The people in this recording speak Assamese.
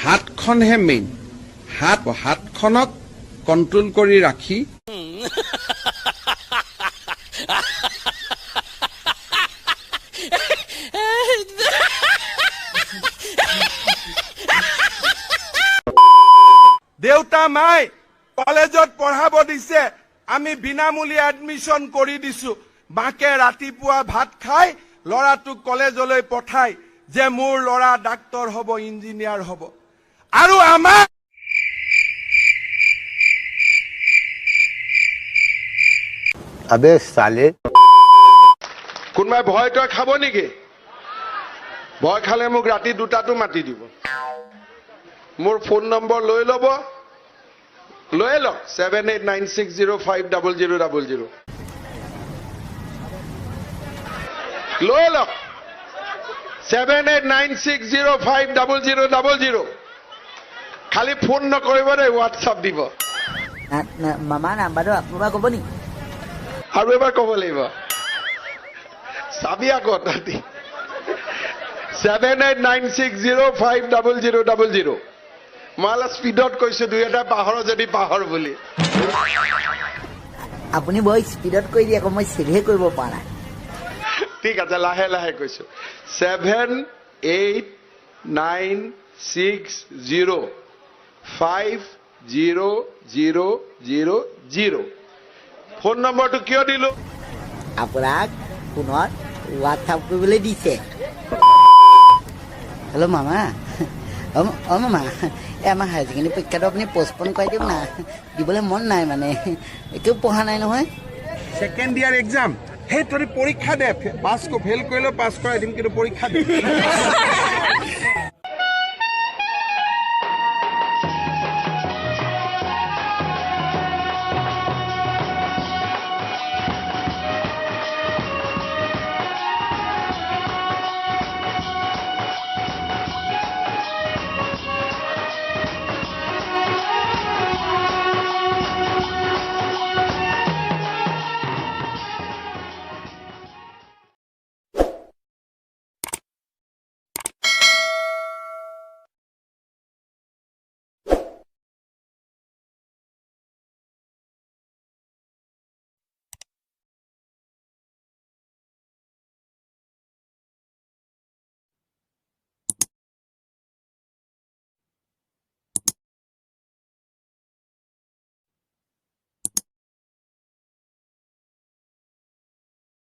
হাতখনহে মেইন হাতখনক কন্ট্ৰোল কৰি ৰাখি দেউতা মাই কলেজত পঢ়াব দিছে আমি বিনামূলীয়া এডমিশন কৰি দিছো মাকে ৰাতিপুৱা ভাত খাই লৰাটোক কলেজলৈ পঠাই যে মোৰ লৰা ডাক্তৰ হ'ব ইঞ্জিনিয়াৰ হ'ব আৰু আমাৰ अबे साले কোনবাই ভয় তই খাব নেকি ভয় খালে মোক ৰাতি দুটাটো মাতি দিব মোৰ ফোন নম্বৰ লৈ লব লৈ লওক 7896050000 লৈ লওক 7896050000 খালি ফোন নকৰিব দেই হোৱাটছআপ দিব মামা নাম্বাৰটো আপোনাৰ ক'ব নেকি আৰু এবাৰ ক'ব লাগিব চাবি আগত ৰাতি 7896050000 মই অলপ স্পীডত কৈছো দুই এটা পাহৰ যদি পাহৰ বুলি আপুনি বৰ স্পীডত কৈ দিয়ে আকৌ মই ছেভহে কৰিব পৰা নাই ঠিক আছে লাহে লাহে কৈছো 7896050000 ফোন নম্বৰটো কিয় দিলো আপোনাক ফোনত হোৱাটছআপ কৰিবলৈ দিছে হেল্ল' মামা অ মামা আমাৰ হায়াৰ ছেকেণ্ডেৰী পৰীক্ষাটো আপুনি পষ্টপন কৰাই দিয়ক না দিবলৈ মন নাই মানে একো পঢ়া নাই নহয় সেকেন্ড ইয়াৰ এক্সাম সেই তই পৰীক্ষা দে পাছ ফেল কৰিলেও পাছ কৰাই দিম কিন্তু পৰীক্ষা দে